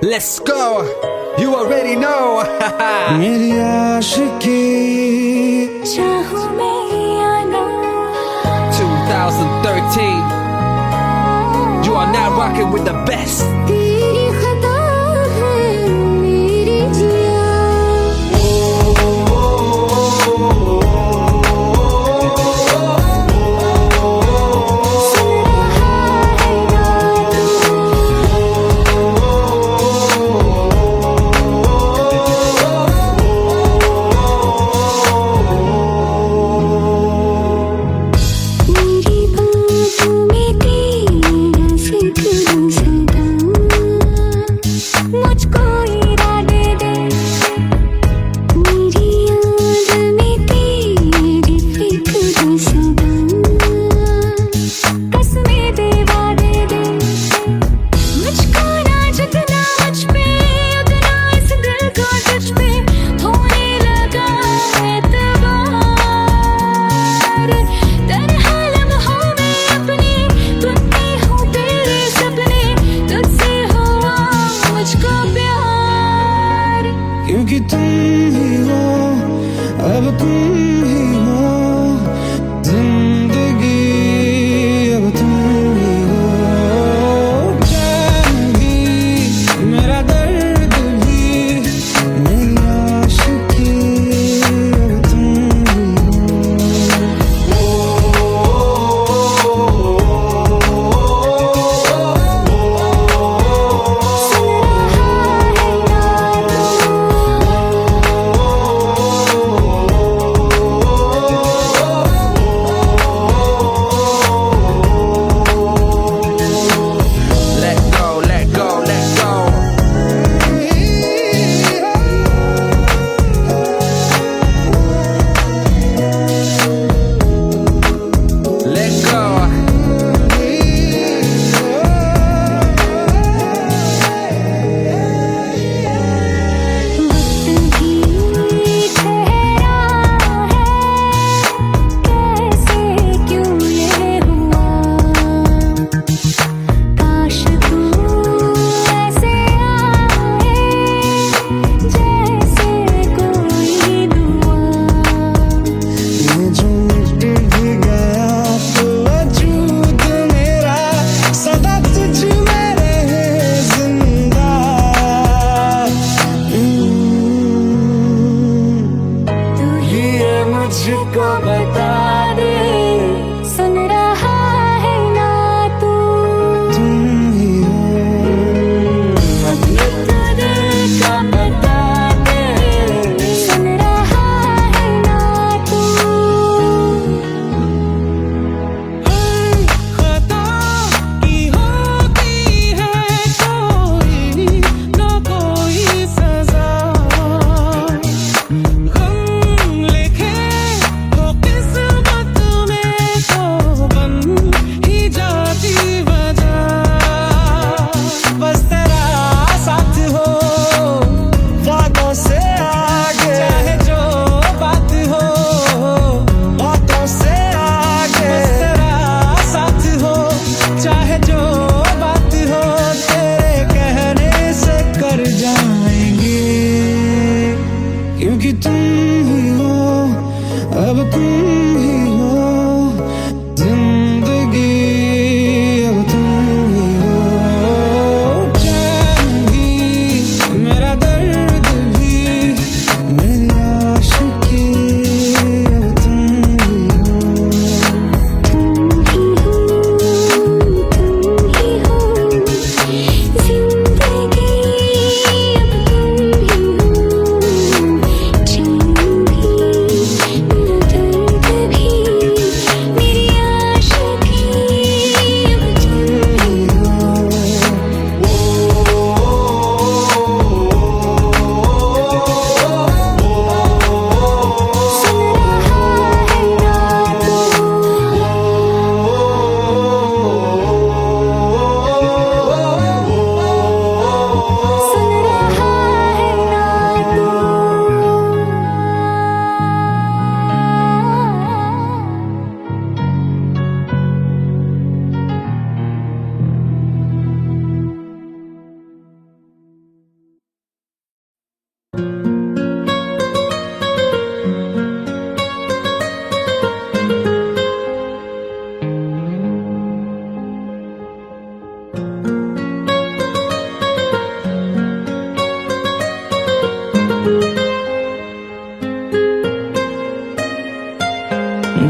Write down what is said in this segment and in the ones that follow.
Let's go. You already know. मेरी आशिकी चाहूं मैं या ना 2013. You are now rocking with the best. तेरी खता है मेरी जिया सुन रहा है ना मेरी बातों में तेरा जिक्र सदा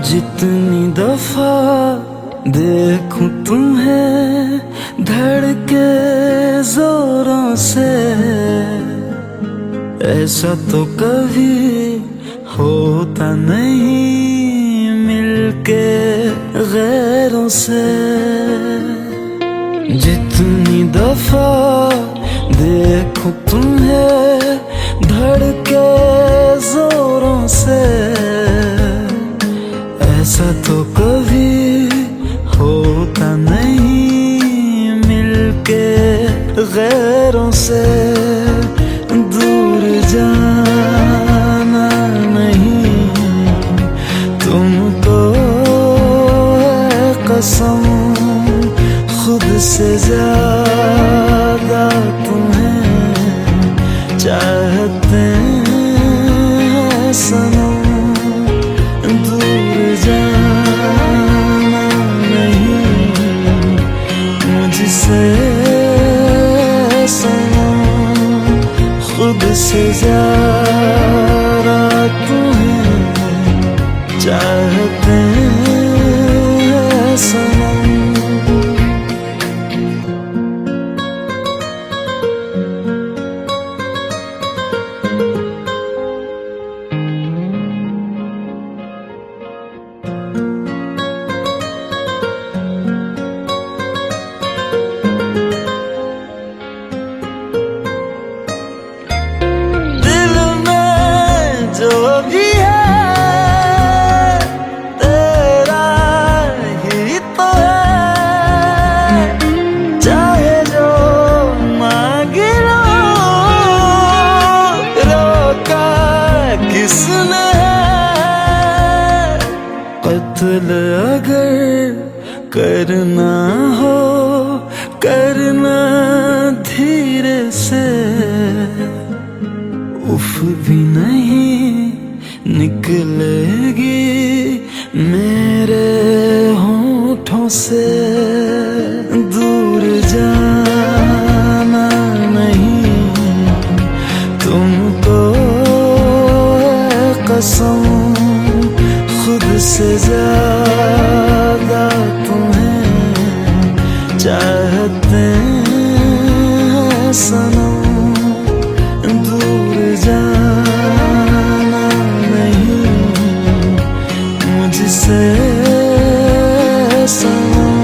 जितनी दफा देखूं तुम्हें धड़के जोरों से, ऐसा तो कभी होता नहीं मिलके गैरों से। जितनी दफा देखूं तुम्हें धड़के जोरों से, ऐसा तो कभी होता नहीं मिलके गैरों से। दूर जाना नहीं तुमको है कसम, खुद से ज्यादा तुम्हें चाहते हैं सनम। दूर जाना नहीं मुझसे सनम, खुद से ज्यादा तुम्हें चाहते हैं सनम। जो भी है तेरा ही तो है, चाहे जो मांग लो, रोका किसने है। कत्ल अगर करना हो करना धीरे से, उफ भी नहीं निकलेगी मेरे होठों से। दूर जाना नहीं तुमको है कसम, खुद से ज्यादा तुम्हें चाहते हैं सनम। दूर जाना नहीं मुझसे सनम,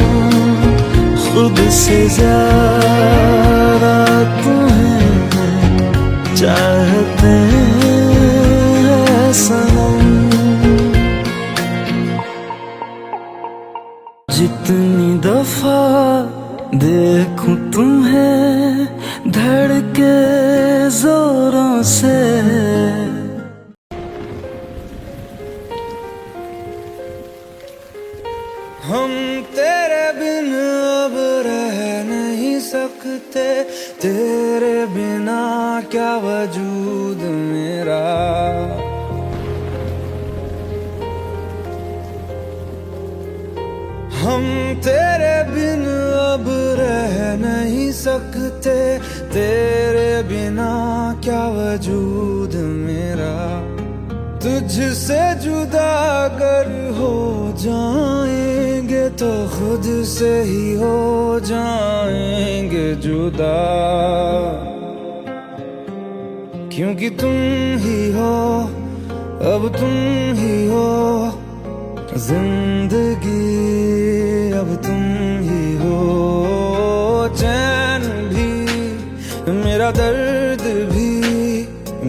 खुद से ज्यादा तुम्हें चाहते हैं सनम। जितनी दफा देखूं तुम्हें धड़के जोरों से, हम तेरे बिन अब रह नहीं सकते, तेरे बिना क्या वजूद मेरा। हम तेरे बिन अब रह नहीं सकते, तेरे बिना क्या वजूद मेरा। तुझसे जुदा अगर हो जाएंगे तो खुद से ही हो जाएंगे जुदा, क्योंकि तुम ही हो अब तुम ही हो जिंदगी, अब तुम ही हो चैन भी मेरा दर्द भी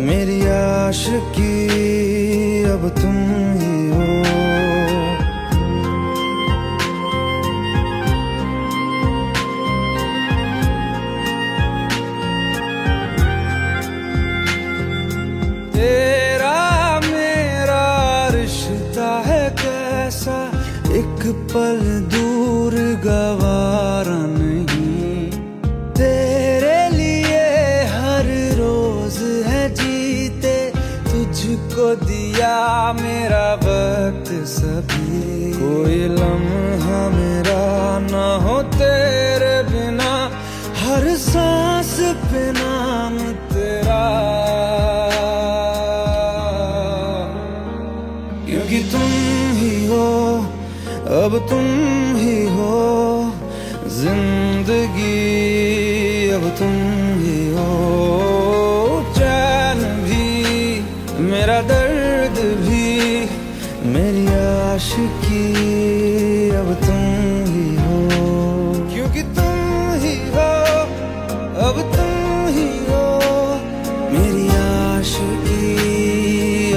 मेरी आशिकी, अब तुम ही हो। तेरा मेरा रिश्ता है कैसा, एक पल दूर गवारा नहीं। तेरे लिए हर रोज है जीते, तुझको दिया मेरा वक्त सभी। कोई लम्हा मेरा ना हो तेरे बिना, हर सांस पे नाम तेरा, क्योंकि तुम ही हो अब तुम ही हो जिंदगी, अब तुम ही हो चैन भी, मेरा दर्द भी, मेरी आशिकी, अब तुम ही हो, क्योंकि तुम ही हो, अब तुम ही हो मेरी आशिकी,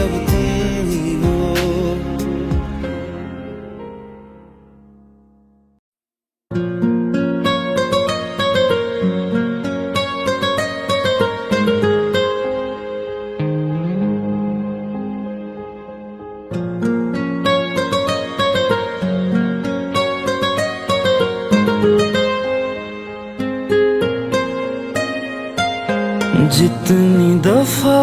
अब तुम ही हो। जितनी दफा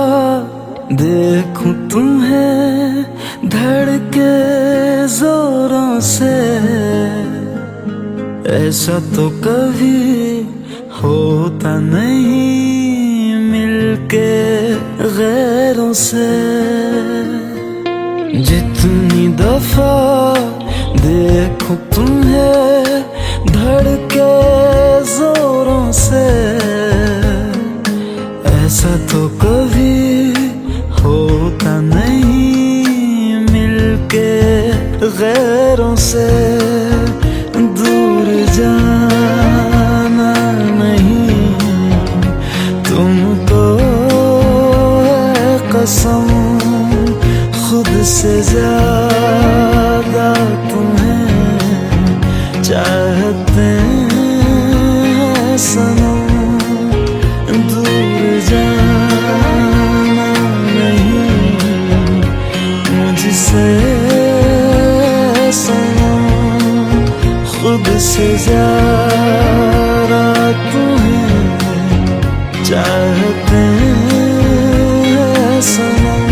देखूं तुम्हें धड़के जोरों से, ऐसा तो कभी होता नहीं मिलके गैरों से। जितनी दफा देखूं तुम्हें धड़के जोरों से, ऐसा तो कभी होता नहीं मिलके गैरों से। दूर जाना नहीं तुमको है कसम, खुद से ज्यादा तुम्हें चाहते हैं सनम। दूर जाना नहीं मुझसे सनम, खुद से ज्यादा तुम्हें चाहते हैं सनम।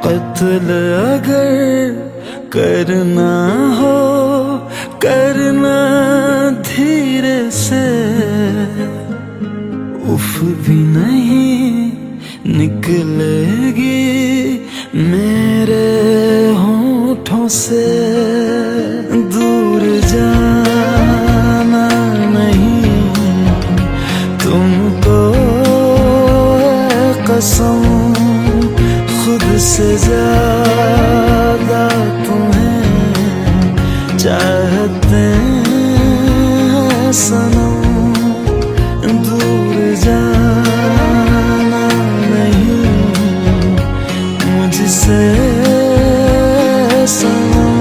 कत्ल अगर करना हो करना धीरे से, उफ भी नहीं निकलेगी मेरे होठों से। दूर जाना नहीं तुमको है कसम, खुद से ज्यादा तुम्हें चाहते हैं सनम। दूर जाना नहीं मुझसे सनम,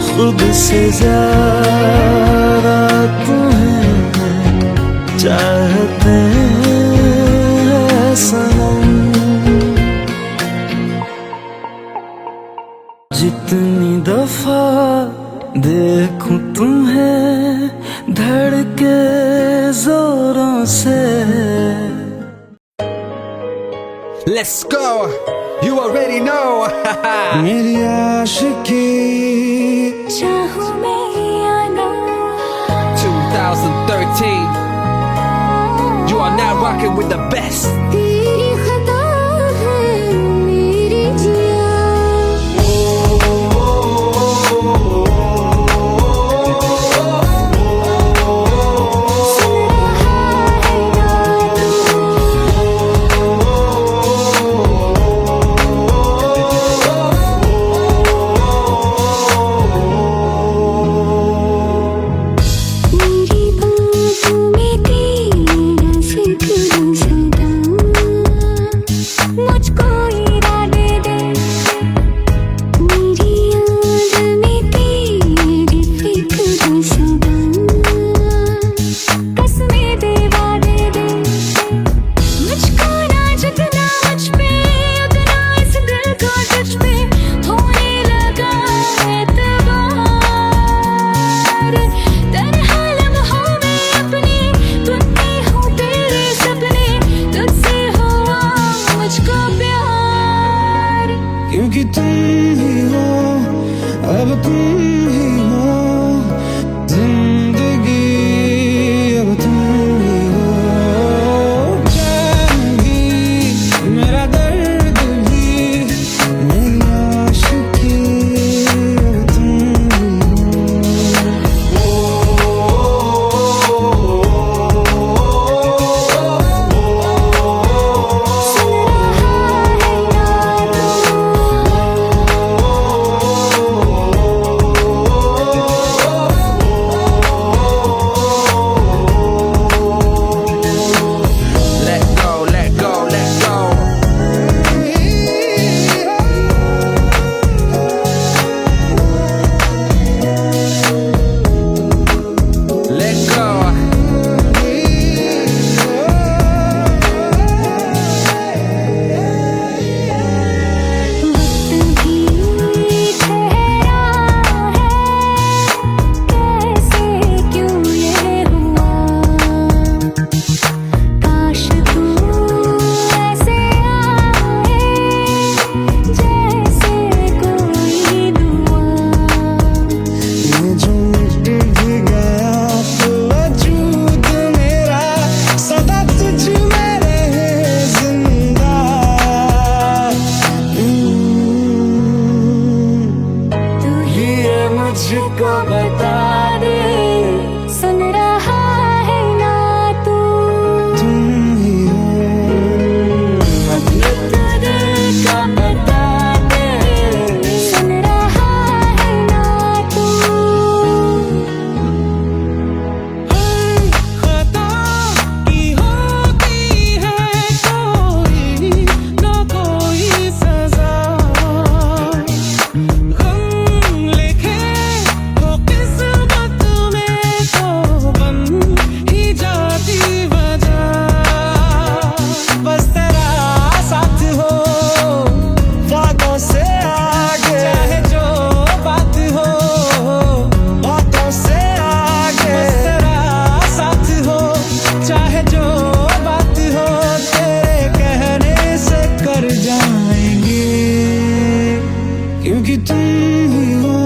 खुद से ज्यादा तुम्हें चाहते हैं सनम। जितनी दफा देखूं तुम्हें धड़के जोरों से। Let's go, you already know. मेरी आशिकी चाहूं मैं या ना, 2013, you are now rocking with the best. तेरी खता है मेरी जिया। मेरी बाहों में तेरा जिक्र सदा तुम ही हो जिंदगी, अब तुम ही हो चैन भी, मेरा दर्द भी, मेरी आशिकी, अब तुम ही हो। Let go, let go, let go. Let go. वक्त भी ठहरा है, कैसे क्यों ये हुआ, काश तू ऐसे आए जैसे कोई दुआ। ये जो मिट भी गया तो वजूद मेरा सदा तुझ में रहे जिंदा। तू ही ये मुझको बता दे, सुन रहा है ना तू, तुम ही हो अपने दिल का बता दे, सुन रहा है ना तू। खता की होती है कोई ना कोई सजा, गम लिखे तो किस्मत में तो बन ही जाती वजह। बस तेरा साथ हो वादों से आगे, चाहे जो बात हो बातों से आगे। बस तेरा साथ हो चाहे जो बात हो, तेरे कहने से कर जाएंगे, क्योंकि तुम ही हो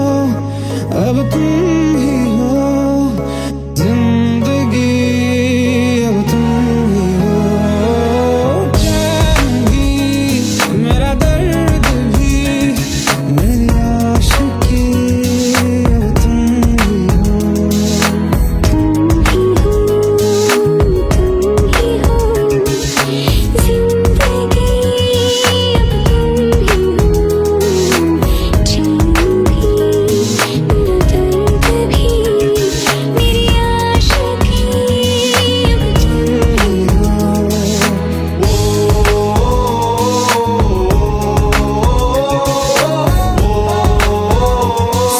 अब तुम ही हो जिंदगी, अब तुम ही हो चैन भी, मेरा दर्द भी, मेरी आशिकी, अब तुम ही हो। तुम ही हो, तुम ही हो जिंदगी, अब तुम ही हो चैन भी, मेरा दर्द भी, मेरी आशिकी, अब तुम ही हो।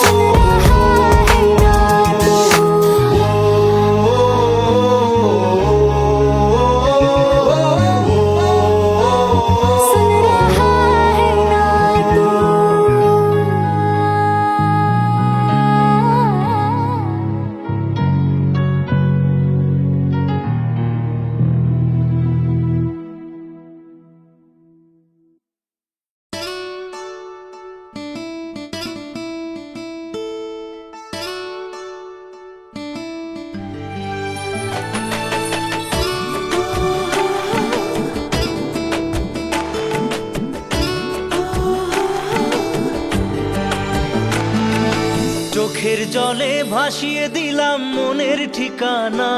सुन रहा है ना तू, सुन रहा है ना तू। চোখের জলে ভাসিয়ে দিলাম মনের ঠিকানা,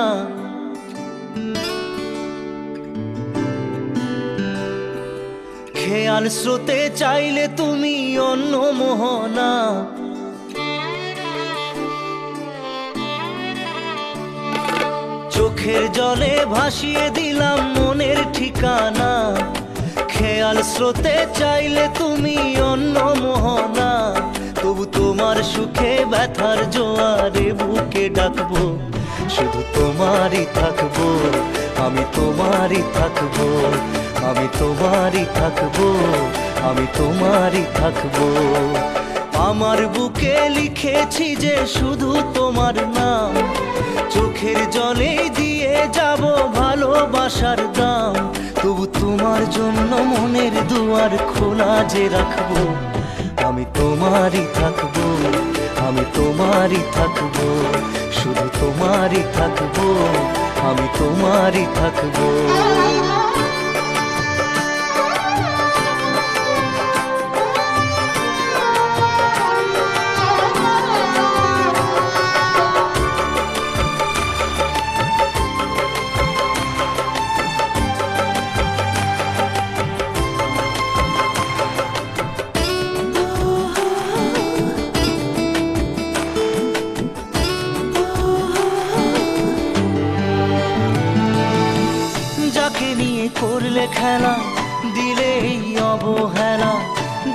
খেয়াল স্রোতে চাইলে তুমি অন্য মোহনা। চোখের জলে ভাসিয়ে দিলাম মনের ঠিকানা, খেয়াল স্রোতে চাইলে তুমি অন্য মোহনা। তবু তোমার সুখে ব্যথার জোয়ারে বুকে ডাকবো, শুধু তোমারই থাকবো, আমি তোমারই থাকবো, আমি তোমারই থাকবো, আমি তোমারই থাকবো। আমার বুকে লিখেছি যে শুধু তোমার নাম, চোখের জলে দিয়ে যাব ভালোবাসার দাম। তবু তোমার জন্য মনের দুয়ার খোলা যে রাখবো, আমি তোমারই থাকবো, আমি তোমারই থাকবো, শুধু তোমারই থাকবো, আমি তোমারই থাকবো। যাকে নিয়ে করলে খেলা, দিলে এই অবহেলা,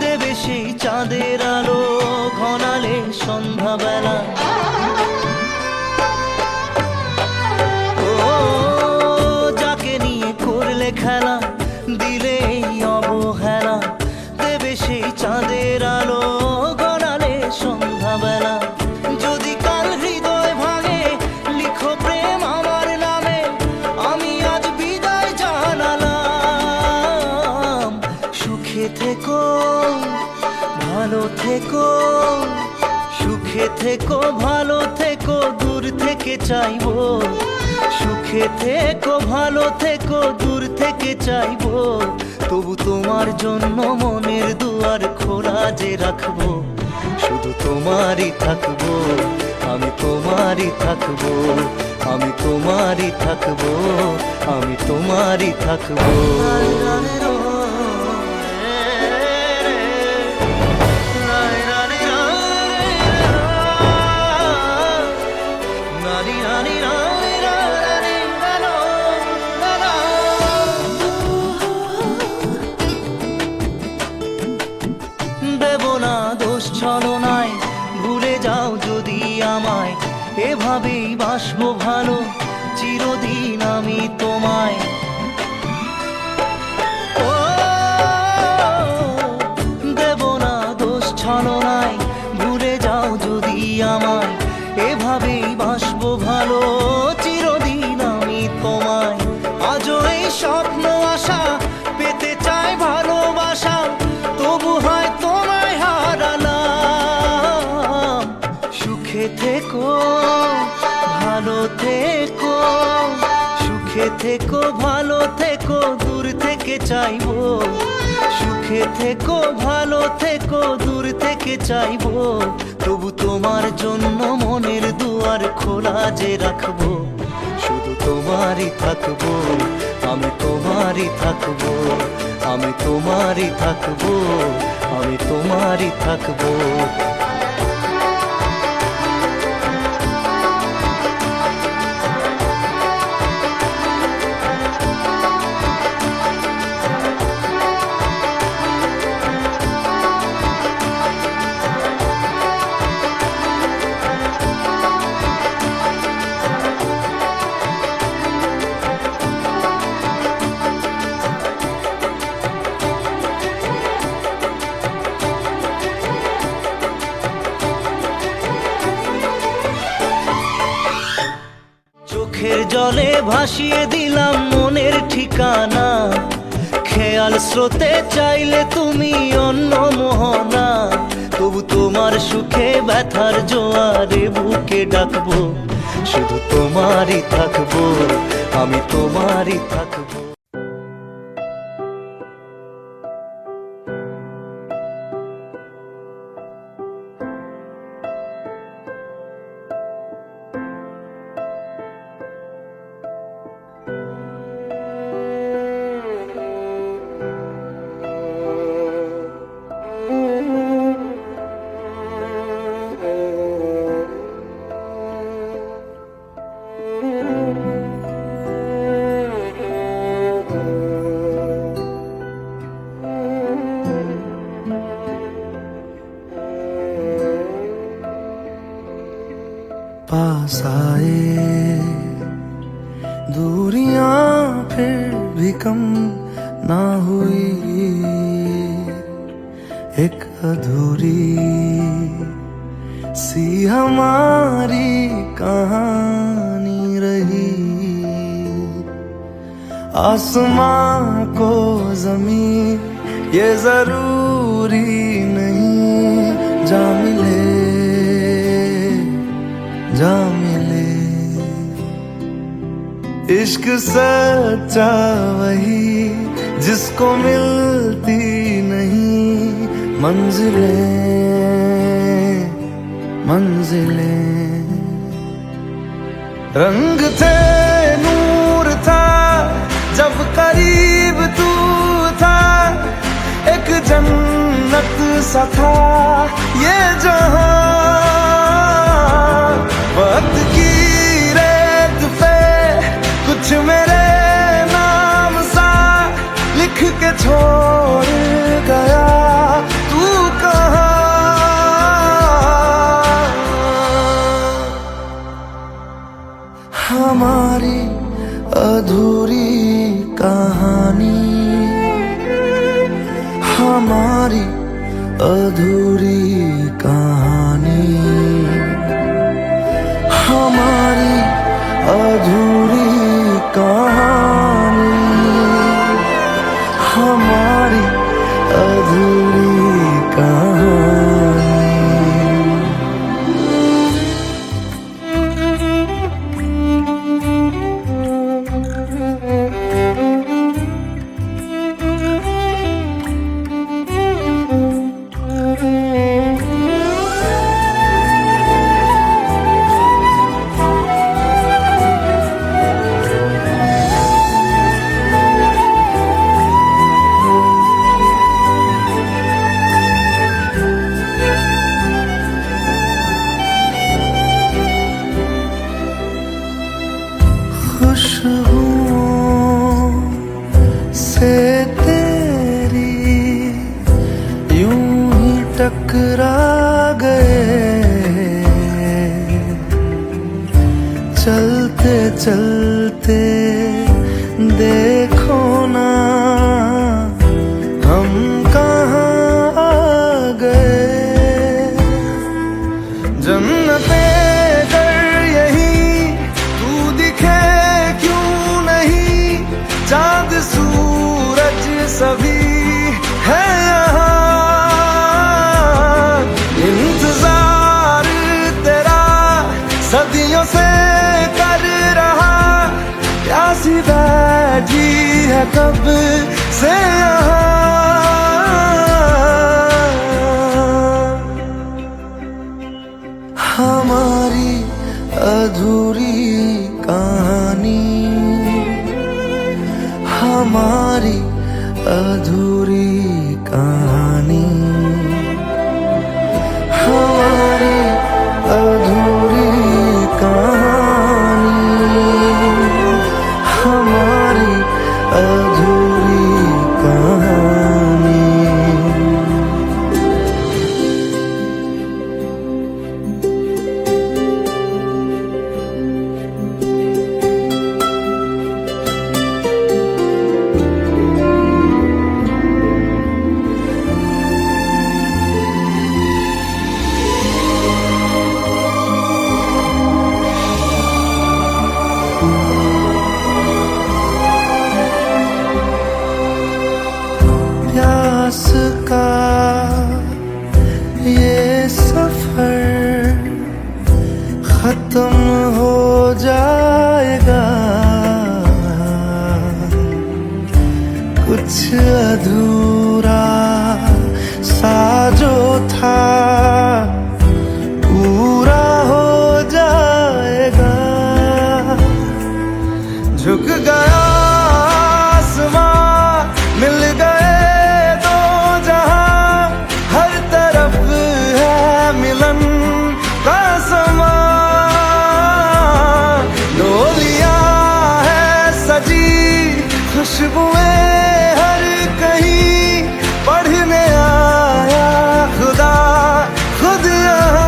দেবে সেই চাঁদের আলো ঘনালে সন্ধ্যাবেলা। ও যাকে নিয়ে করলে খেলা, দিলে এই অবহেলা, দেবে সেই চাঁদের আলো ঘনালে সন্ধ্যাবেলা। যদি কাল হৃদয় ভাঙে, লিখো প্রেম আমার নামে, আমি আজ বিদায় জানালাম। সুখে থেকো, ভালো থেকো, সুখে থেকো, ভালো থেকো, দূর থেকে চাইবো। সুখে থেকো, ভালো থেকো, দূর থেকে চাইবো। তবু তোমার জন্য মনের দুয়ার খোলা যে রাখবো, শুধু তোমারই থাকবো, আমি তোমারই থাকবো, আমি তোমারই থাকবো, আমি তোমারই থাকবো। দেব না দোষ ছলনায়, ভুলে যাও যদি আমায়, এভাবেই বাসবো ভালো চিরদিন আমি তোমায়। ও দেব না দোষ ছলনায়, ভুলে যাও যদি আমায়, এভাবেই বাসবো ভালো চিরদিন আমি তোমায়। আজও এই স্বপ্ন আশা, পেতে চাই ভালোবাসা, তবু হয় তোমায় হারালাম। সুখে থেকো, ভালো থেকো, সুখে থেকো, ভালো থেকো, দূর থেকে চাইবো। সুখে থেকো, ভালো থেকো, দূর থেকে চাইবো। তবু তোমার জন্য মনের দুয়ার খোলা যে রাখবো, শুধু তোমারই থাকবো, আমি তোমারই থাকবো, আমি তোমারই থাকবো, আমি তোমারই থাকবো। চোখের জলে ভাসিয়ে দিলাম মনের ঠিকানা, খেয়াল স্রোতে চাইলে তুমি অন্য মোহনা। তবু তোমার সুখে ব্যথার জোয়ারে বুকে ডাকবো, শুধু তোমারই থাকবো, আমি তোমারই থাকবো। पास आए दूरियां फिर भी कम ना हुई, एक अधूरी सी हमारी कहानी रही। आसमां को जमीन ये जरूरी नहीं जा मिले, जा मिले। इश्क सच्चा वही जिसको मिलती नहीं मंजिलें मंजिलें। रंग थे नूर था जब करीब तू था, एक जन्नत सा था ये जहां। वक्त की रेत पे कुछ मेरे नाम सा लिख के छोड़ गया तू कहाँ। हमारी अधूरी कहानी, हमारी अधूरी कहानी, हमारी अधूरी कहानी, हमारी अधूरी कहानी। खुशबुओं से तेरी यूं ही टकरा गए, चलते चलते देखो ना हम कहाँ आ गए। जन्नते चांद सूरज सभी है यहाँ, इंतजार तेरा सदियों से कर रहा, प्यासी बैठी है कब से यहाँ। हमारी अधूरी कहानी, हमारी अधूरी कहानी, हमारी अधूरी कहानी, हमारी अधूरी कहानी। प्यास का ये सफर खत्म हो जाएगा, कुछ अधूरा सा जो था पूरा हो जाएगा। झुक गया आसमां, मिल गए दो जहां, हर तरफ है मिलन का समा। डोलियां है सजी खुशबुएं हर कहीं, पढ़ने आया खुदा खुद यहाँ।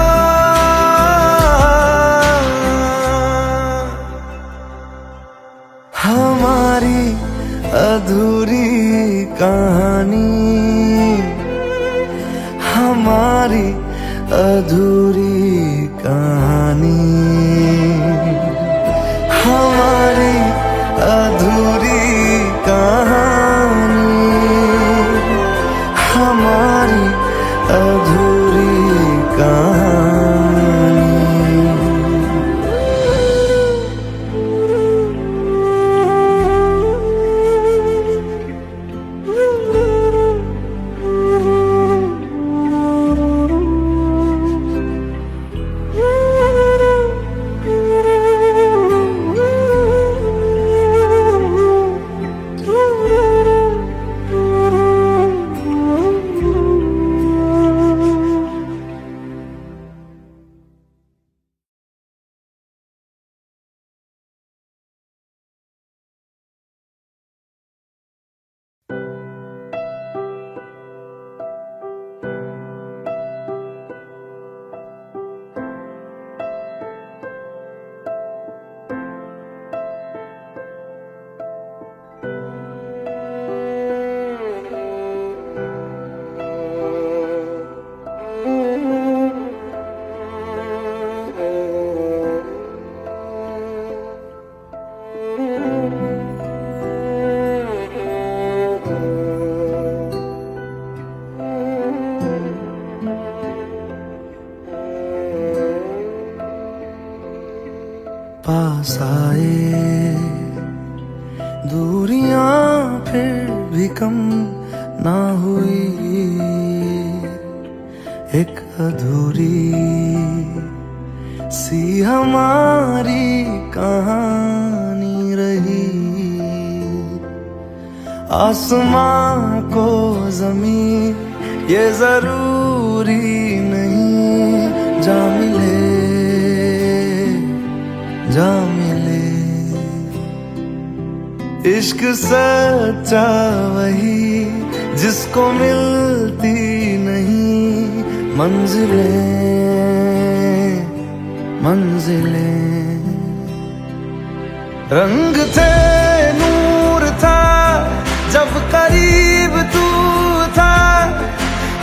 हमारी अधूरी कहानी, हमारी अधूरी कहानी, हमारी अधूरी कहानी, हमारी अधूरी कहानी। पास आए, दूरियां फिर भी कम ना हुई, एक अधूरी सी हमारी कहानी रही। आसमां को जमीन ये जरूरी नहीं, जा मिले जा मिले। इश्क सच्चा वही जिसको मिलती नहीं मंजिलें मंजिलें। रंग थे नूर था जब करीब तू था,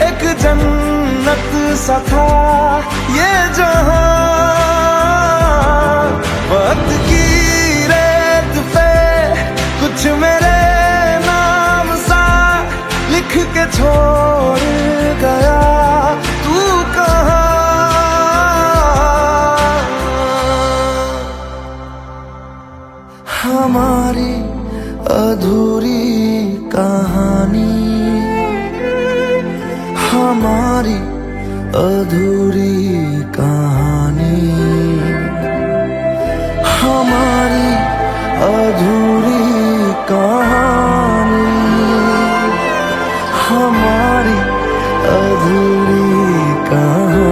एक जन्नत सा था ये जहां। वक्त की रेत पे कुछ मेरे नाम सा लिख के छोड़ गया, तू कहाँ? हमारी अधूरी कहानी, हमारी अधूरी कहानी, हमारी अधूरी कहानी, हमारी अधूरी कहानी।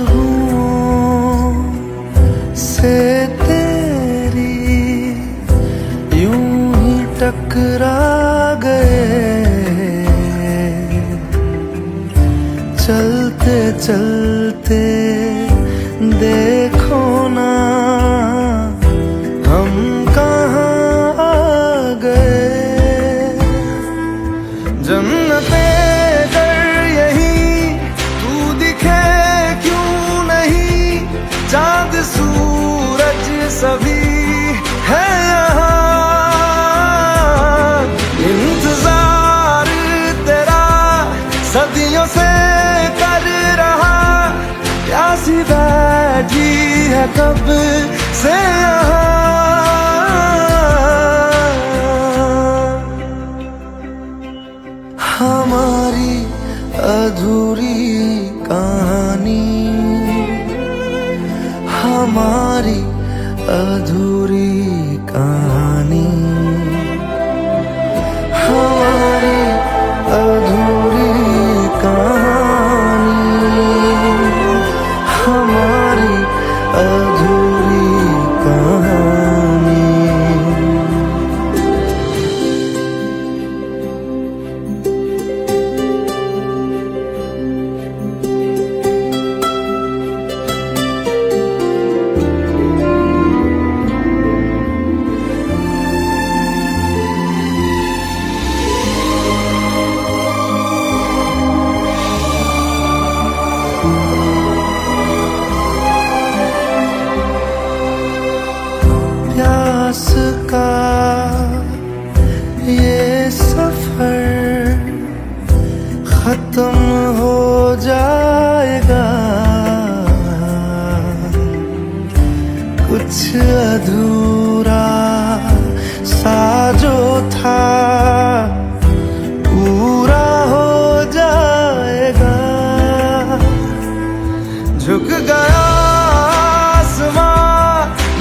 खुशबुओं से तेरी यूं ही टकरा गए, चलते चलते देखो ना हम कहाँ आ गए। जन्नते चांद सूरज सभी है यहाँ, इंतजार तेरा सदियों से कर रहा, प्यासी बैठी है कब से यहाँ। हमारी अधूरी कहानी, हमारी अधूरी कहानी, हमारी अधूरी कहानी, हमारी अधूरी कहानी। प्यास का ये सफर खत्म हो जाएगा, कुछ अधूरा सा जो था पूरा हो जाएगा। झुक गया आसमां,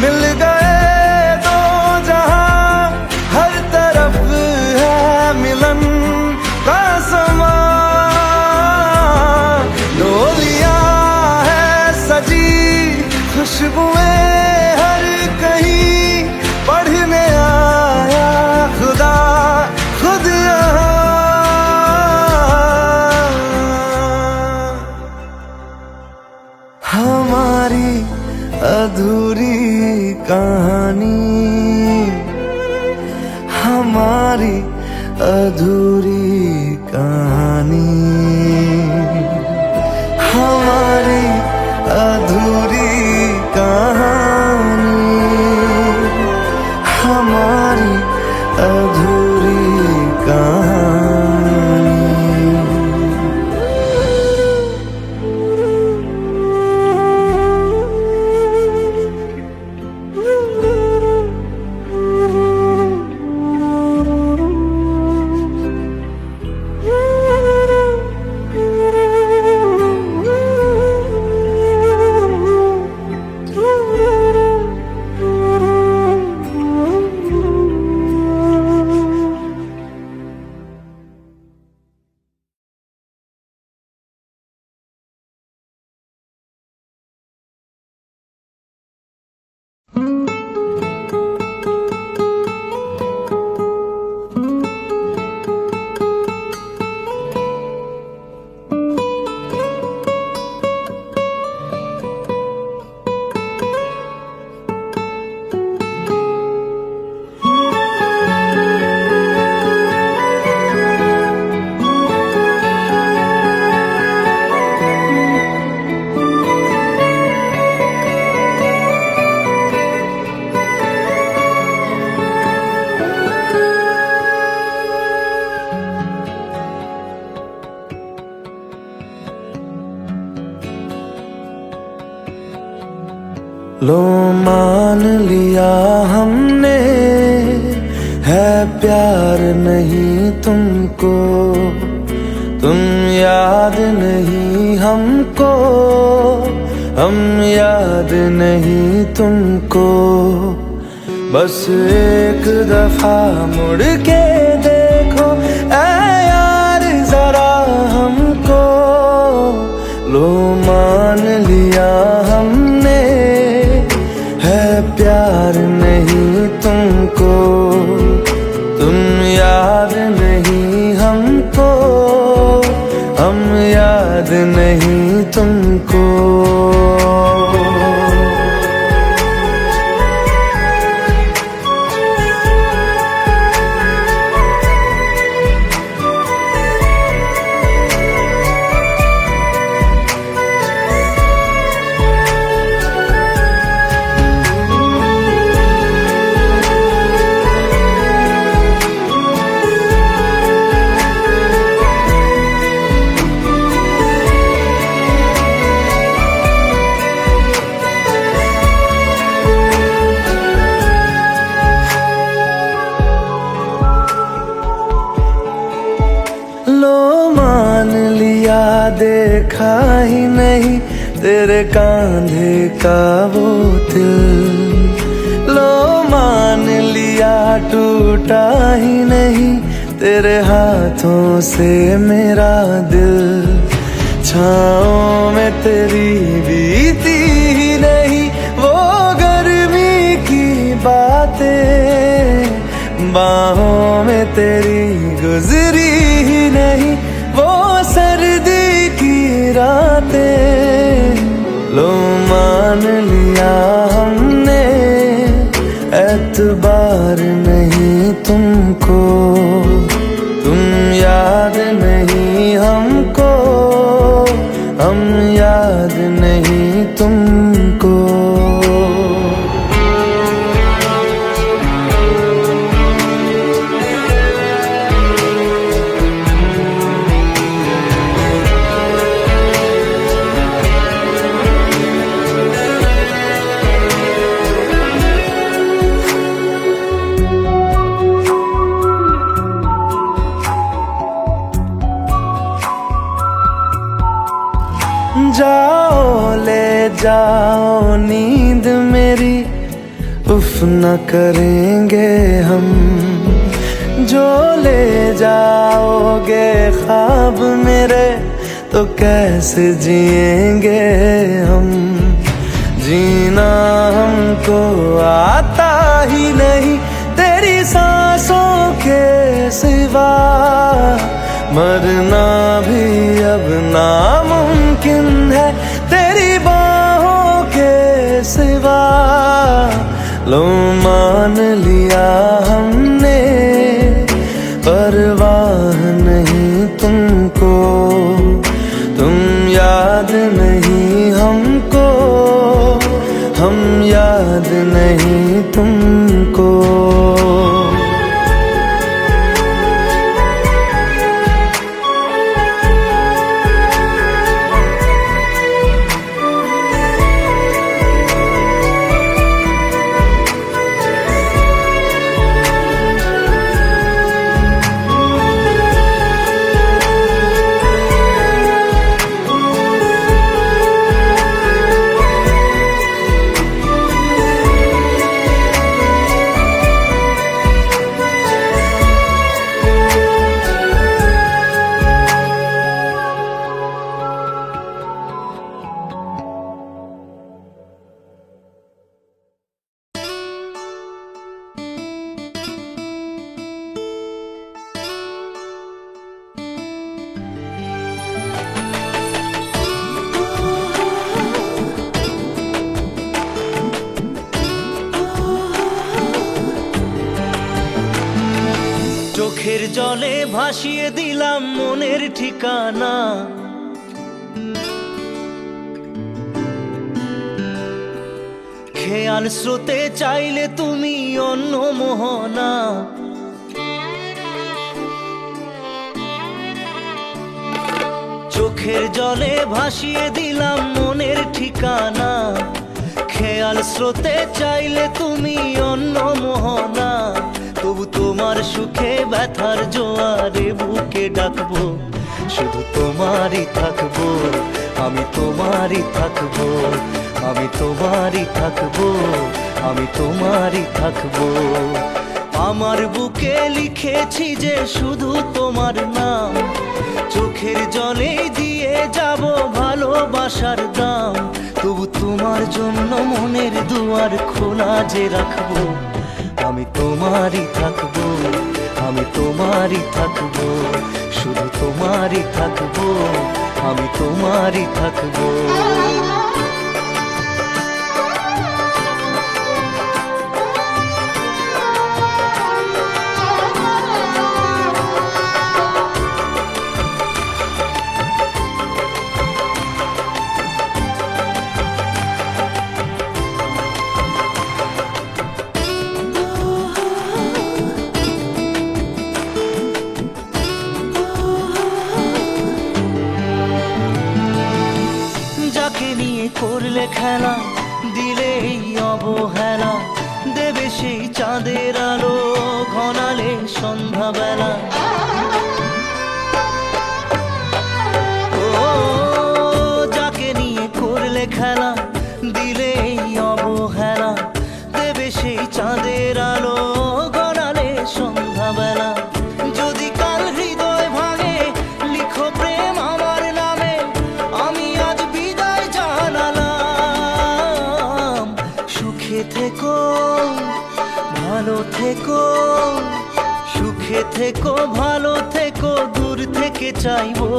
मिल गए दो जहां, हर तरफ है मिलन का समा। डोलियां है सजी, खुशबुएं हर कहीं, पढ़ने आया खुदा कहानी, हमारी अधूरी कहानी, हमारी अधूरी कहानी, हमारी अधूरी कहानी। लो मान लिया हमने, है प्यार नहीं तुमको, तुम याद नहीं हमको, हम याद नहीं तुमको। बस एक दफा मुड़ के देखो ऐ यार जरा हमको। लो मान लिया हमने, है प्यार नहीं तुमको, तुम याद नहीं हमको, हम याद नहीं तुमको। देखा ही नहीं तेरे कांधे का वो दिल, लो मान लिया टूटा ही नहीं तेरे हाथों से मेरा दिल। छाँव में तेरी बीती ही नहीं वो गर्मी की बातें, बाहों में तेरी गुजरी ही नहीं वो सर्दी की रातें। लो मान लिया हमने, एतबार नहीं तुमको, तुम याद नहीं हमको, हम याद नहीं तुमको। जाओ ले जाओ नींद मेरी, उफ न करेंगे हम, जो ले जाओगे ख्वाब मेरे तो कैसे जिएंगे हम। जीना हमको आता ही नहीं तेरी सांसों के सिवा, मरना भी अब नामुमकिन है तेरी बाहों के सिवा। लो मान लिया हमने, परवाह नहीं तुमको, तुम याद नहीं हमको, हम याद नहीं तुमको। চোখের জলে ভাসিয়ে দিলাম মনের ঠিকানা, খেয়াল স্রোতে চাইলে তুমি অন্য মোহনা। চোখের জলে ভাসিয়ে দিলাম মনের ঠিকানা, খেয়াল স্রোতে চাইলে তুমি অন্য মোহনা। তবু তোমার সুখে ব্যথার জোয়ারে বুকে ডাকবো, শুধু তোমারই থাকবো, আমি তোমারই থাকবো, আমি তোমারই থাকবো, আমি তোমারই থাকবো। আমার বুকে লিখেছি যে শুধু তোমার নাম, চোখের জলে দিয়ে যাব ভালোবাসার দাম। তবু তোমার জন্য মনের দুয়ার খোলা যে রাখবো, আমি তোমারই থাকবো, আমি তোমারই থাকবো, শুধু তোমারই থাকবো, আমি তোমারই থাকবো। করলে খেলা দিলে এই অবহেলা, দেবে সেই চাঁদের আলো ঘনালে সন্ধ্যাবেলা। ও যাকে নিয়ে করলে খেলা দিলে এই অবহেলা, দেবে সেই চাঁদের আলো ঘনালে সন্ধ্যাবেলা। যদি কাল হৃদয় ভাঙে লিখো প্রেম আমার নামে, আমি আজ বিদায় জানালাম। সুখে থেকো ভালো থেকো, সুখে থেকো ভালো থেকো, দূর থেকে চাইবো।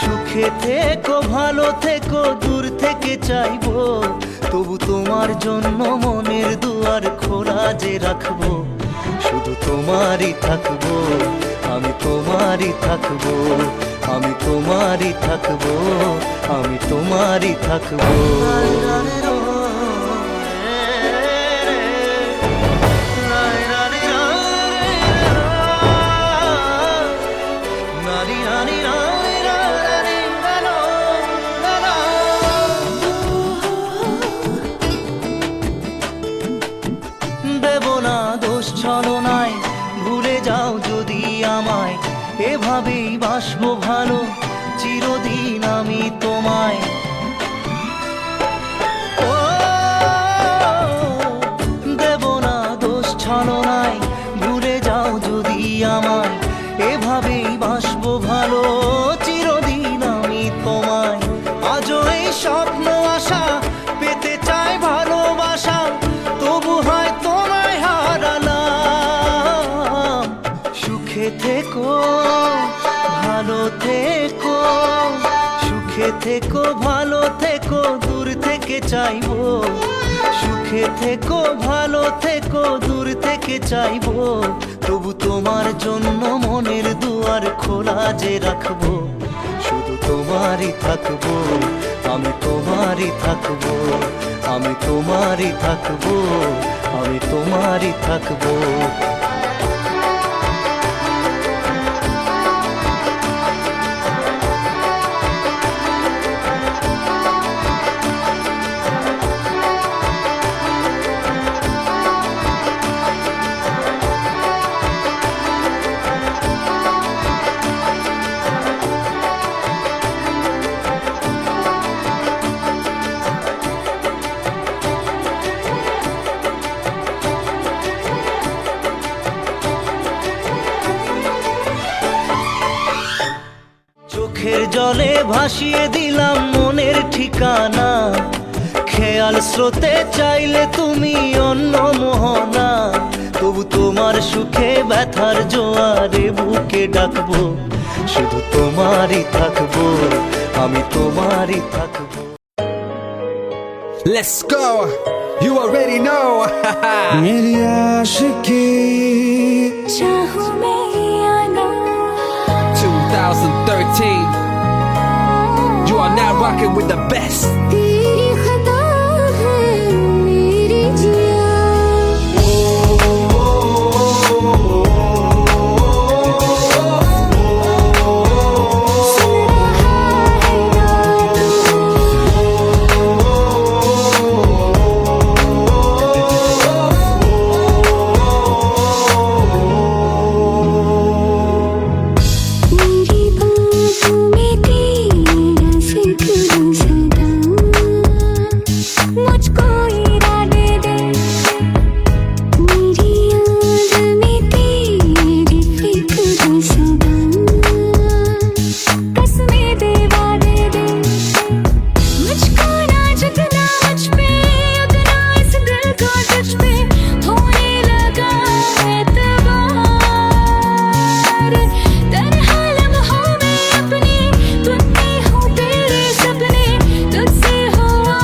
সুখে থেকো ভালো থেকো, দূর থেকে চাইবো। তবু তোমার জন্য মনের দুয়ার খোলা যে রাখবো, শুধু তোমারই থাকবো, আমি তোমারই থাকবো, আমি তোমারই থাকবো, আমি তোমারই থাকবো। দেব না দোষ ছলনায়, ভুলে যাও যদি আমায়, এভাবেই বাসবো ভালো চিরদিন আমি তোমায়। ও দেব না দোষ ছলনায়, ভুলে যাও যদি আমায়, এভাবেই বাসবো ভালো চিরদিন আমি তোমায়। আজও এই স্বপ্ন আশা পেতে চাই ভালোবাসা, তবু হয় তোমায় হারালাম। সুখে থেকো ভালো থেকো, সুখে থেকো ভালো থেকো, দূর থেকে চাইবো, সুখে থেকো ভালো থেকো দূর থেকে চাইবো, তবু তোমার জন্য মনের দুয়ার খোলা যে রাখবো, শুধু তোমারই থাকবো, আমি তোমারই থাকবো, আমি তোমারই থাকবো, আমি তোমারই থাকবো। চোখের জলে ভাসিয়ে দিলাম মনের ঠিকানা, খেয়াল স্রোতে চাইলে তুমি অন্য মোহনা, তবু তোমার সুখে ব্যথার জোয়ারে বুকে ডাকবো, শুধু তোমারই থাকবো, আমি তোমারই থাকবো। Let's go. You already know. मेरी आशिकी चाहूं मैं या ना 2013. You are now rocking with the best. तेरी खता है मेरी जिया, सुन रहा है ना मेरी बाहों में तेरा जिक्र सदा, मुझको इरादे दे, मेरी याद में तेरी फिक्र सदा, कसमें दे वादे दे, मुझको ना झुकना मुझ पे, उगना इस दिल को तुझ पे, होने लगा एतबार, तन्हा लम्हों में अपने तुम में हूँ तेरे सपने, तुझसे हुआ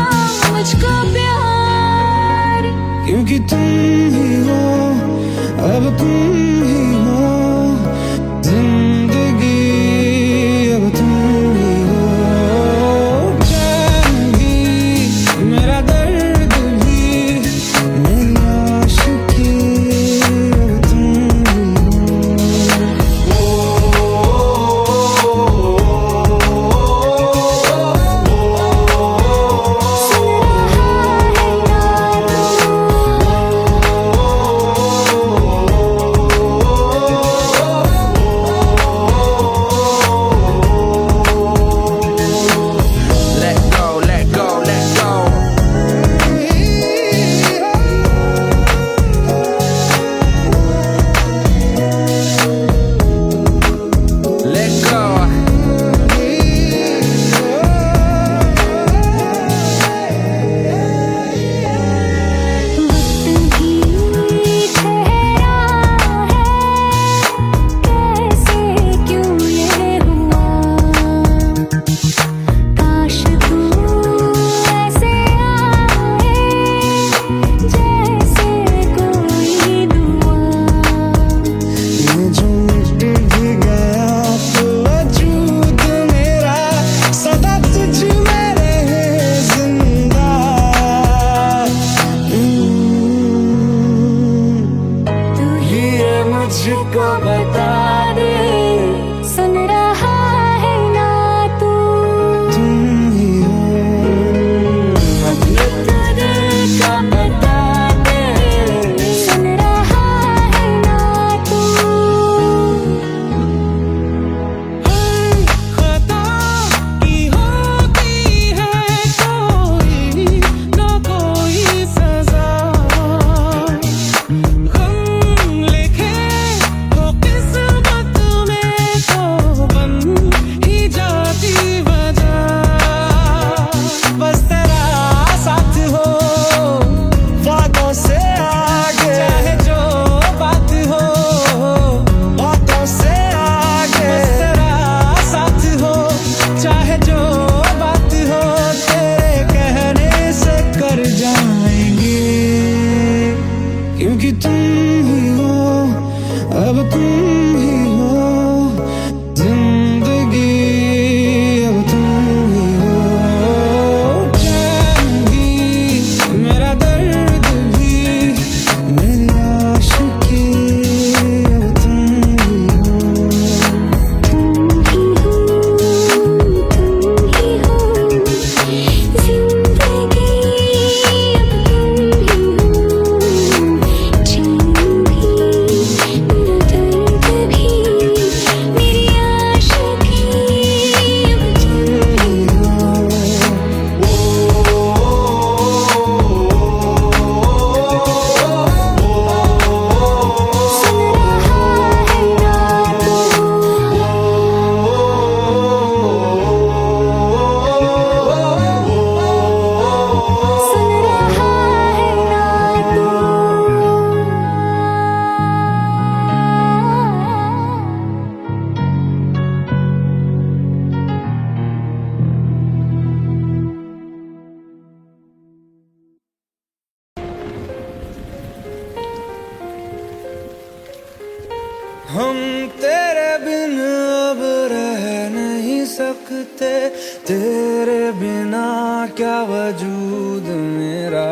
मुझको प्यार, क्योंकि तुम ही हो, अब तुम ही हो, जिंदगी अब तुम ही हो, चैन भी मेरा दर्द भी, मेरी आशिकी अब तुम ही हो। सुन रहा है ना Let go, let go, let go. Let go. वक्त भी ठहरा है, कैसे क्यों ये हुआ, काश तू ऐसे आए जैसे कोई दुआ, ये जो मिट भी गया तो वजूद मेरा सदा तुझ में रहे जिंदा। तू ही ये मुझको बता दे, सुन रहा है ना तू, तुम ही हो, अपने तुझे का बता दे, सुन रहा है ना तू, खता की होती है कोई न कोई सजा, गम लिखे हो किस्मत क्योंकि तुम ही हो, अब तुम ही हो जिंदगी, अब तुम ही हो। चैन भी, मेरा दर्द भी, मेरी आशिकी, अब तुम ही हो। तुम ही हो, जिंदगी अब तुम ही हो। चैन भी, मेरा दर्द भी, मेरी आशिकी अब तुम ही हो। सुन रहा है ना तू, सुन रहा है ना तू। हम तेरे बिन अब रह नहीं सकते, तेरे बिना क्या वजूद मेरा।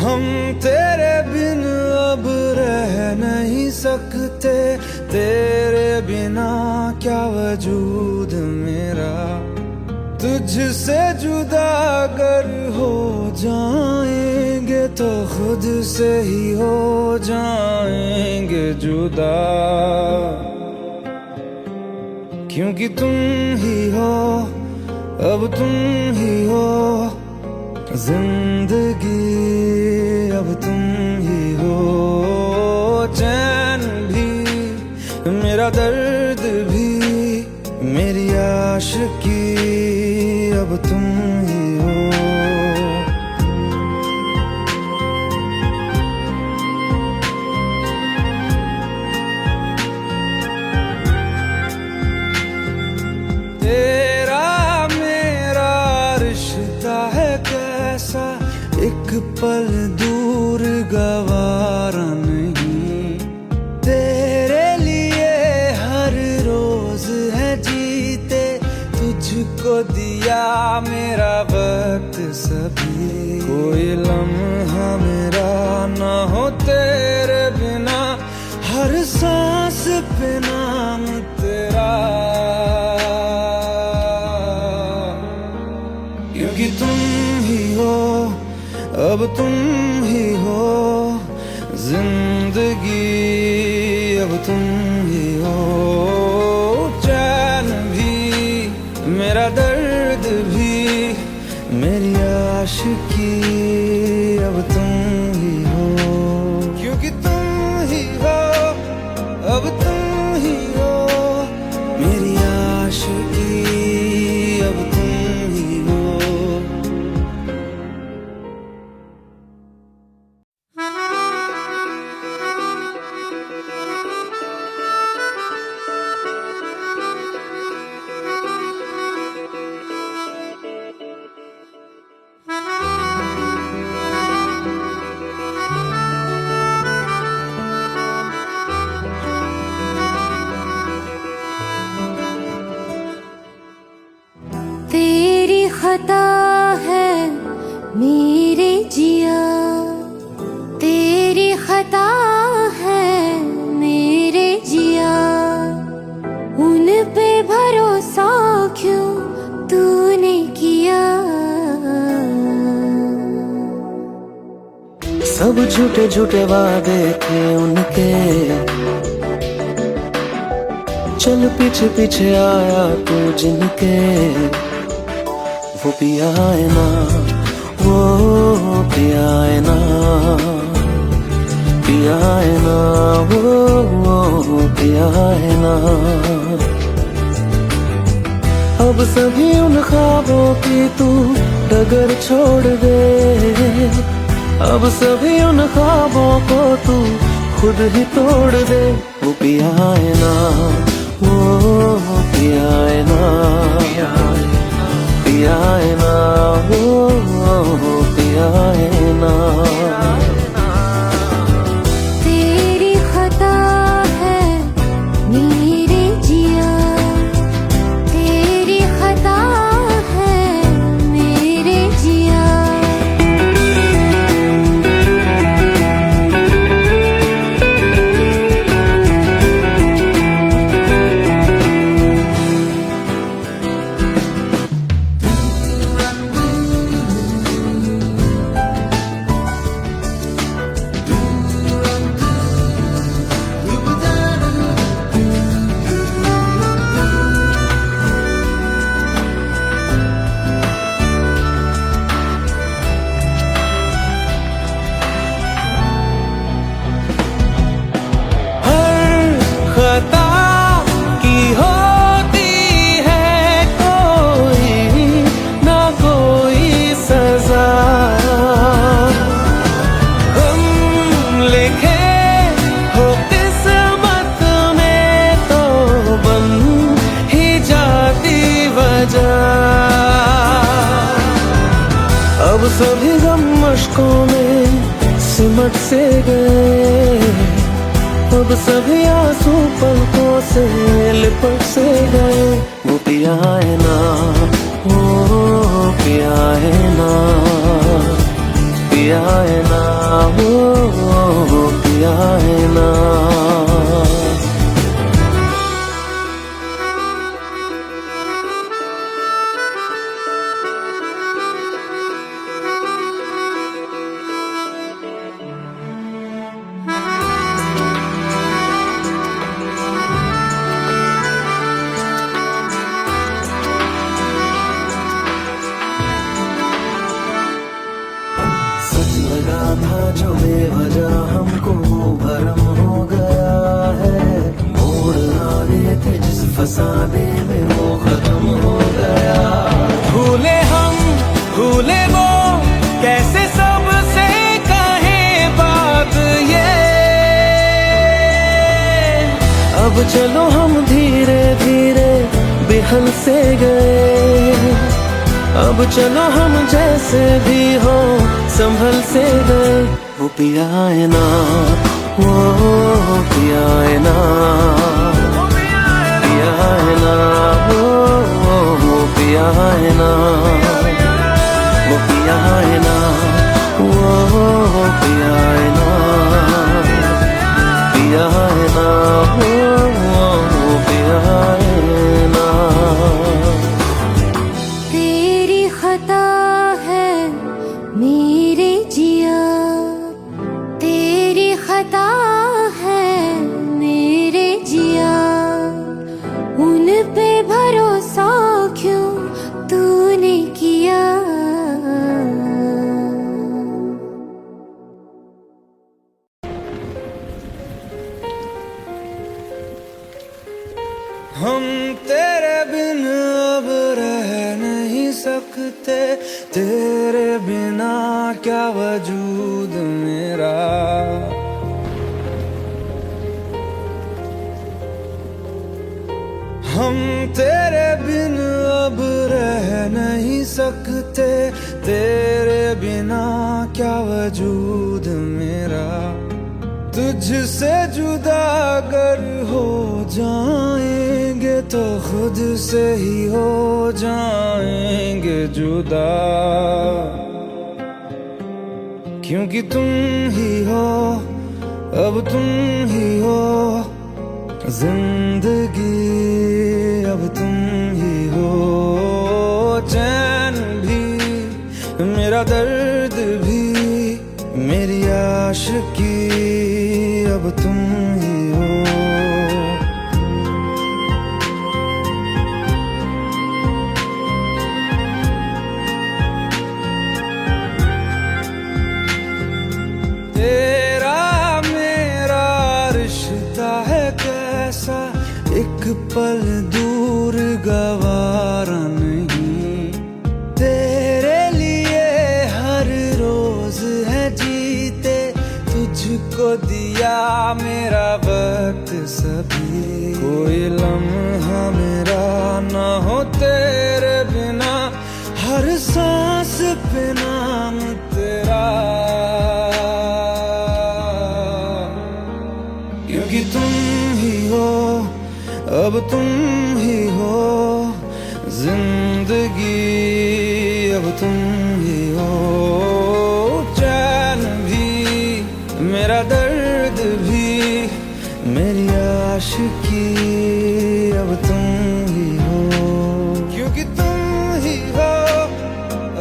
हम तेरे बिन अब रह नहीं सकते, तेरे बिना क्या वजूद मेरा। तुझसे जुदा अगर हो जाएंगे तो खुद से ही हो जाएंगे जुदा, क्योंकि तुम ही हो, अब तुम ही हो जिंदगी, अब तुम ही हो। चैन भी, मेरा दर्द भी, मेरी आशिकी, अब तुम ही हो। तेरा मेरा रिश्ता है कैसा, एक पल दूर गवारा नहीं। तेरे लिए हर रोज है जीते, तुझको दिया मेरा वक्त सभी। कोई लम्हा मेरा ना हो तेरे बिना, हर सांस पे नाम तेरा, क्योंकि तुम ही हो, अब तुम ही हो जिंदगी, अब तुम ही हो। चैन भी, मेरा दर्द भी, मेरी आशिकी, अब तुम ही हो। क्योंकि तुम ही हो, अब तुम ही हो मेरी आशिकी, अब तुम ही हो। तेरी खता है मेरे जिया, तेरी खता है मेरे जिया। उन पे भरोसा क्यों तूने किया। सब झूठे झूठे वादे थे उनके, चल पीछे पीछे आया तू जिनके। वो पिया है ना, वो पिया है ना, पिया है ना, वो पिया है ना। अब सभी उन ख्वाबों की तू डगर छोड़ दे, अब सभी उन ख्वाबों को तू खुद ही तोड़ दे। वो पिया है ना, वो पिया है ना, पिया है ना, ओ पिया है ना। तेरी खता है मेरे जिया, तेरी खता है मेरे जिया। खता की होती है कोई ना कोई सजा, हम लिखे हो किस्मत में तो बन ही जाती वजह। अब सभी गम मुश्कों में सिमट से गए, अब सभी आंसू पलकों से लिपट से गए। वो पिया है ना, वो पिया है ना, पिया है ना, वो पिया है ना। सच लगा था जो बेवजह हमको वो भरम हो गया है, मोड़ आने थे जिस फसाने में वो खत्म हो गया। भूले हम भूले वो कैसे सबसे कहें बात ये, अब चलो हम धीरे धीरे बिहल से गए, अब चलो हम जैसे भी हो संभल से गए। वो पिया है ना, वो पिया है ना, पिया है ना, वो पिया है ना, वो पिया है ना, वो पिया है ना, पिया है ना, वो पिया है ना। तेरी खता है मेरे जिया, तेरी खता है मेरे जिया। उन पे भरोसा क्यों तूने किया। हम तेरे बिन अब रह नहीं सकते, तेरे बिना क्या वजूद मेरा। हम तेरे बिन अब रह नहीं सकते, तेरे बिना क्या वजूद मेरा। तुझसे जुदा अगर हो जाएंगे तो खुद से ही हो जाएंगे जुदा, क्योंकि तुम ही हो, अब तुम ही हो जिंदगी, अब तुम ही हो। चैन भी मेरा दर्द भी मेरी आशिकी, अब तुम ही हो। तेरा मेरा रिश्ता है कैसा, एक पल दूर गवारा नहीं। तेरे लिए हर रोज है जीते, तुझको दिया मेरा वक्त सभी। कोई लम्हा मेरा ना हो तेरे बिना, हर सांस सांस पे नाम तेरा, क्योंकि तुम ही हो, अब तुम ही हो जिंदगी, अब तुम ही हो चैन भी, मेरा दर्द भी, मेरी आशिकी, अब तुम ही हो, क्योंकि तुम ही हो,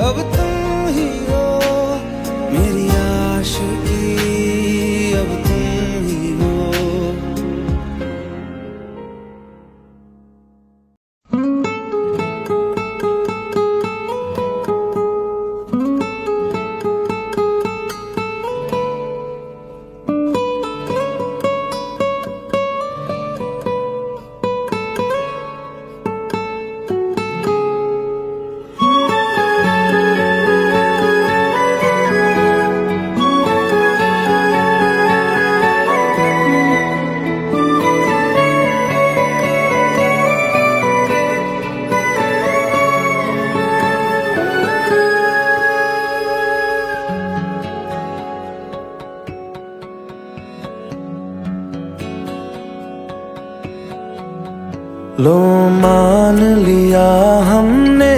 अब तुम ही हो मेरी आशिकी, अब तुम ही हो। लो मान लिया हमने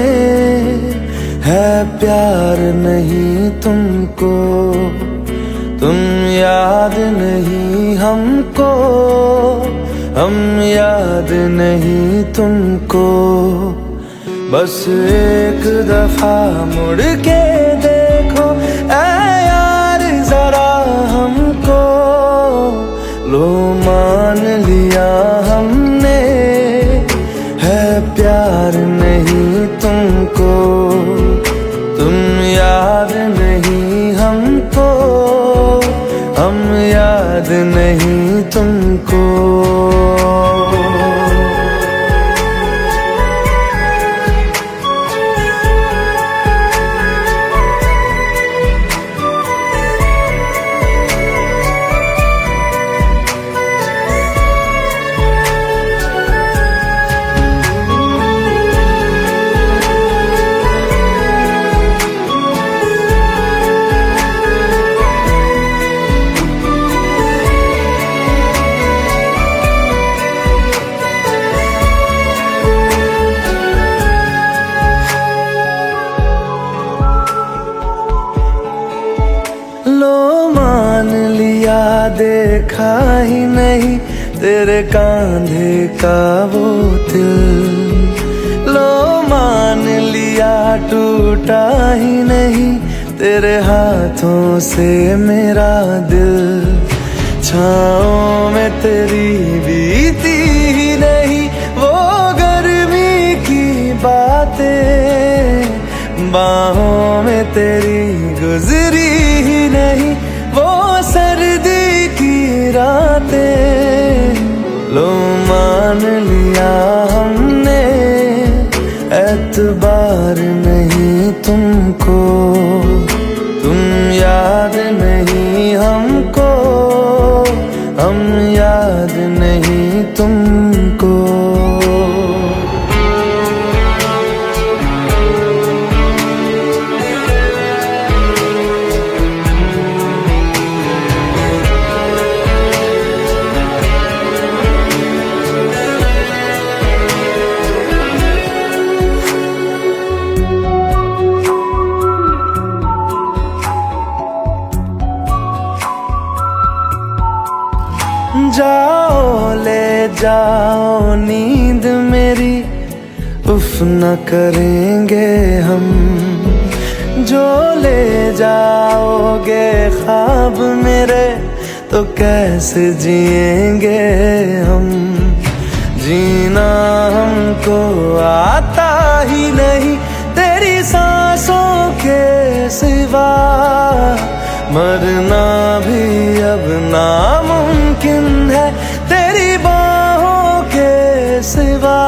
है प्यार नहीं तुमको, तुम याद नहीं हमको, हम याद नहीं तुमको, बस एक दफा मुड़ के देखो ऐ यार जरा हमको। लो मान लिया हमने है प्यार नहीं तुमको, तुम याद नहीं हमको, हम याद नहीं तुमको। देखा ही नहीं तेरे कांधे का वो दिल, लो मान लिया टूटा ही नहीं तेरे हाथों से मेरा दिल। छाँव में तेरी बीती ही नहीं वो गर्मी की बातें, बाहों में तेरी गुजरी ही नहीं वो सर्दी की रातें। लो मान लिया हमने एतबार नहीं तुमको, तुम याद नहीं हमको, हम याद नहीं तुमको। जाओ ले जाओ नींद मेरी, उफ न करेंगे हम, जो ले जाओगे ख्वाब मेरे तो कैसे जिएंगे हम। जीना हमको आता ही नहीं तेरी सांसों के सिवा, मरना भी अब नामुमकिन है तेरी बाहों के सिवा।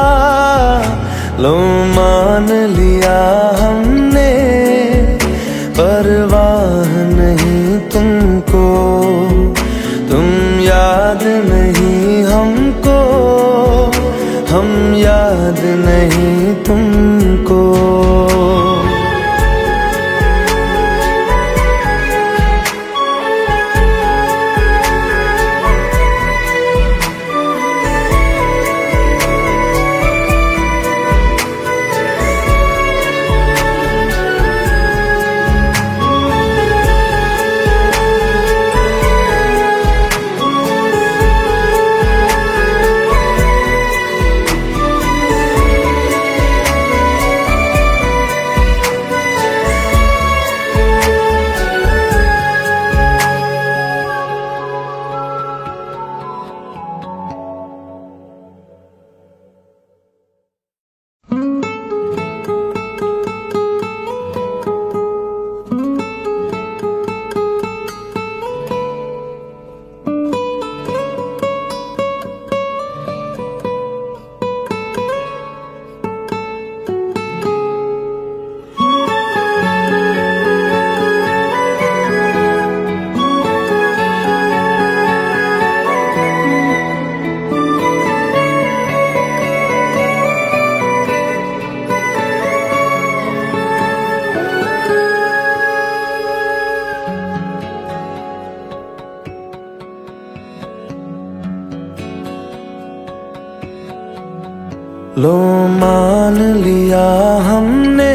लो मान लिया हमने परवाह नहीं तुमको, तुम याद नहीं हमको, हम याद नहीं तुमको। लो मान लिया हमने,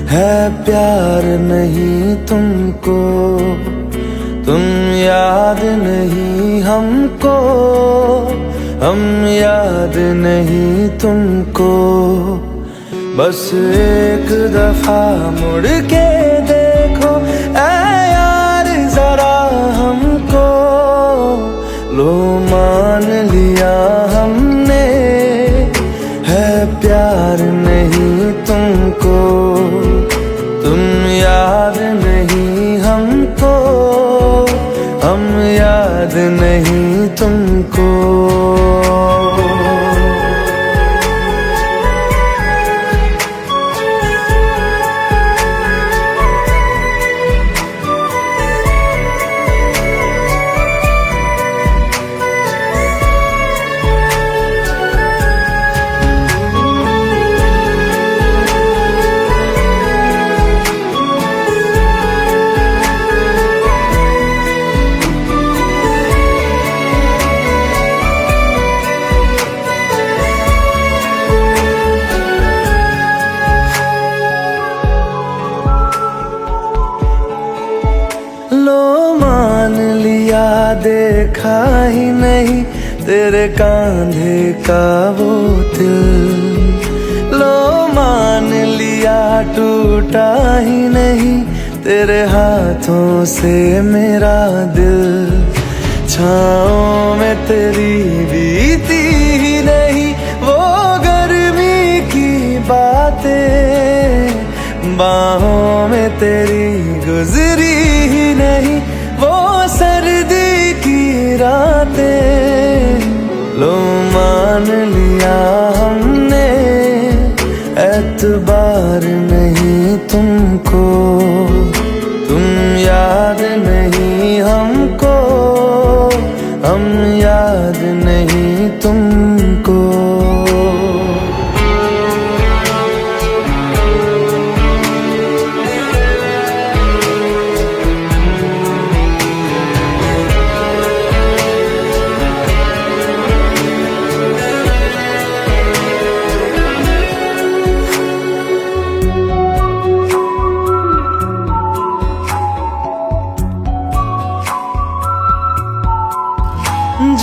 है प्यार नहीं तुमको, तुम याद नहीं हमको, हम याद नहीं तुमको। बस एक दफा मुड़ के देखो ऐ यार जरा हमको, लो मान लिया हमने, है प्यार नहीं तुमको, तुम याद नहीं हमको, हम याद नहीं तुमको। लो मान लिया देखा ही नहीं तेरे कांधे का वो दिल, लो मान लिया टूटा ही नहीं तेरे हाथों से मेरा दिल। छाँव में तेरी बीती ही नहीं वो गर्मी की बातें, बाहों में तेरी गुजरी ही नहीं वो सर्दी की रातें। लो मान लिया हमने, एतबार नहीं तुमको, तुम याद नहीं हमको, हम याद नहीं तुमको।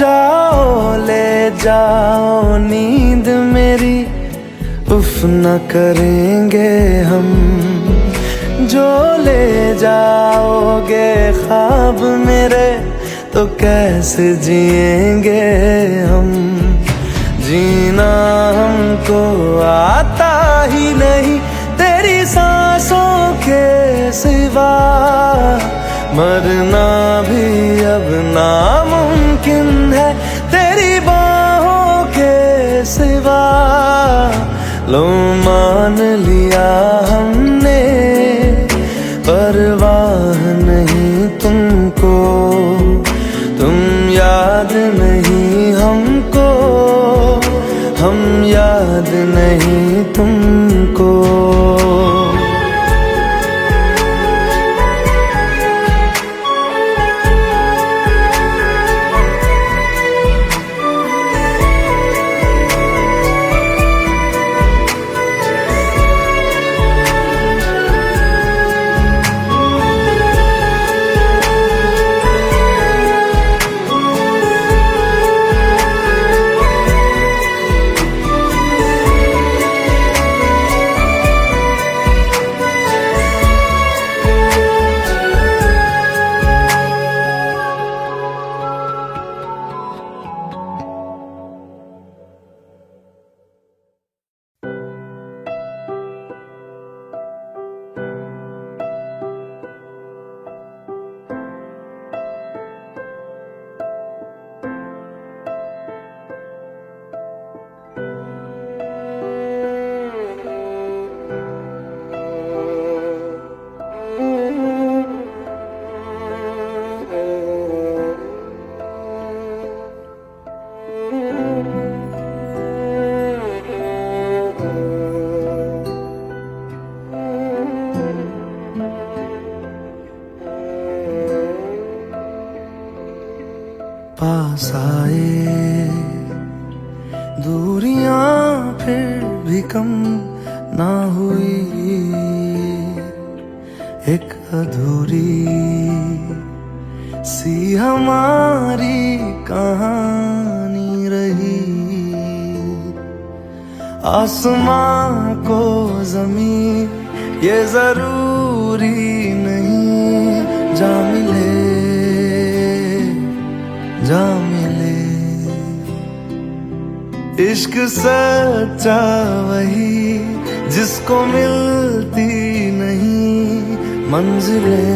जाओ ले जाओ नींद मेरी, उफ न करेंगे हम, जो ले जाओगे ख्वाब मेरे तो कैसे जिएंगे हम। जीना हमको आता ही नहीं तेरी सांसों के सिवा, मरना भी अब नामुमकिन है तेरी बाहों के सिवा। लो मान लिया हमने, परवाह नहीं तुमको, तुम याद नहीं हमको, हम याद नहीं तुमको। पास आए दूरियां फिर भी कम ना हुई एक अधूरी सी हमारी कहानी रही। आसमां को जमीन ये जरूरी नहीं, जा मिले जा मिले। इश्क सच्चा वही जिसको मिलती नहीं मंजिलें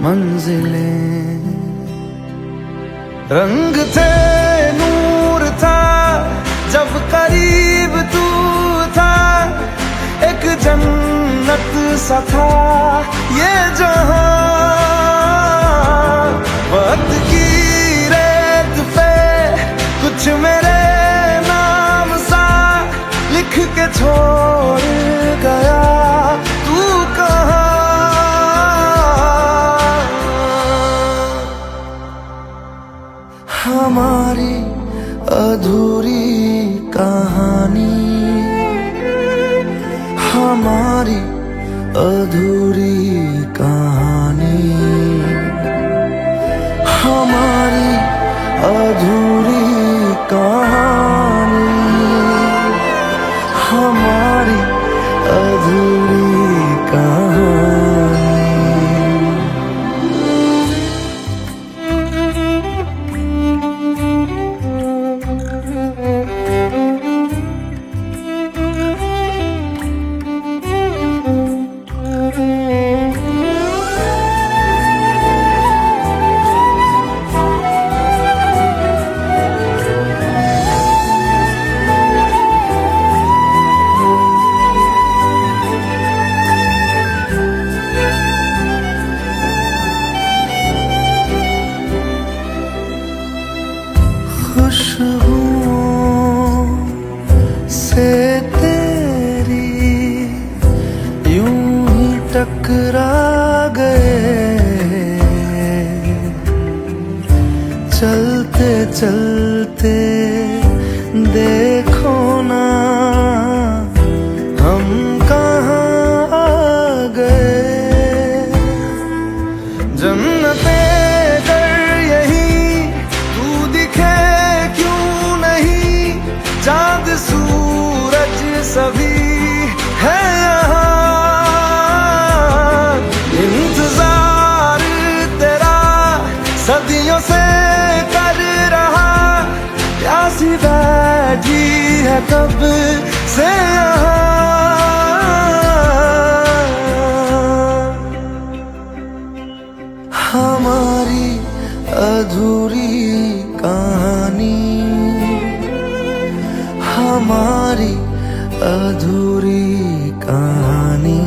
मंजिलें। रंग थे नूर था जब करीब तू था, एक जन्नत सा था ये जहां। वक्त की रेत पे कुछ मेरे नाम सा लिख के छोड़ गया तू कहाँ। हमारी अधूरी कहानी, हमारी अधूरी कहानी, हमारी अधूरी कहानी, हमारी अधूरी कहानी। खुशबुओं से तेरी यूं ही टकरा गए, चलते चलते देखो ना हम कहाँ आ गए। जन्नते कर यही तू दिखे क्यों नहीं, चांद सूरज सभी है यहाँ। इंतजार तेरा सदियों से कर रहा, प्यासी बैठी है कब से यहाँ। हमारी अधूरी कहानी, हमारी अधूरी कहानी,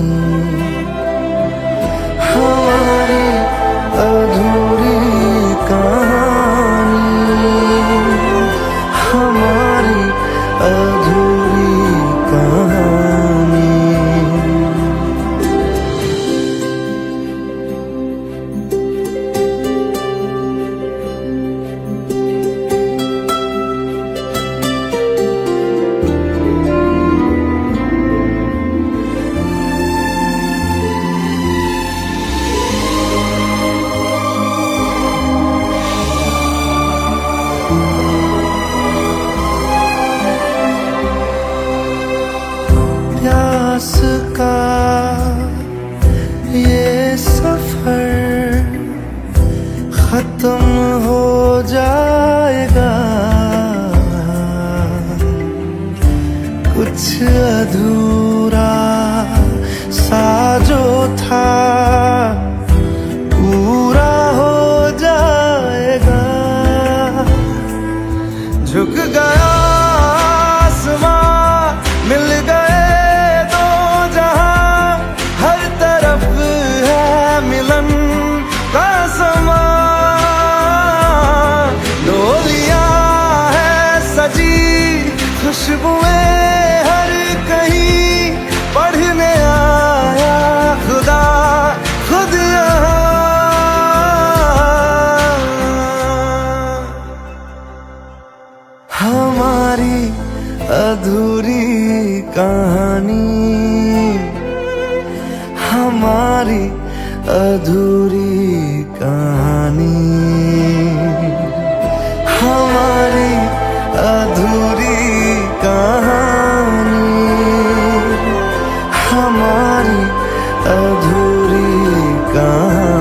हमारी अधूरी कहानी, हमारी अधूरी कहानी। हमारी अधूरी कहानी, हमारी अधूरी कहानी, हमारी अधूरी कहानी।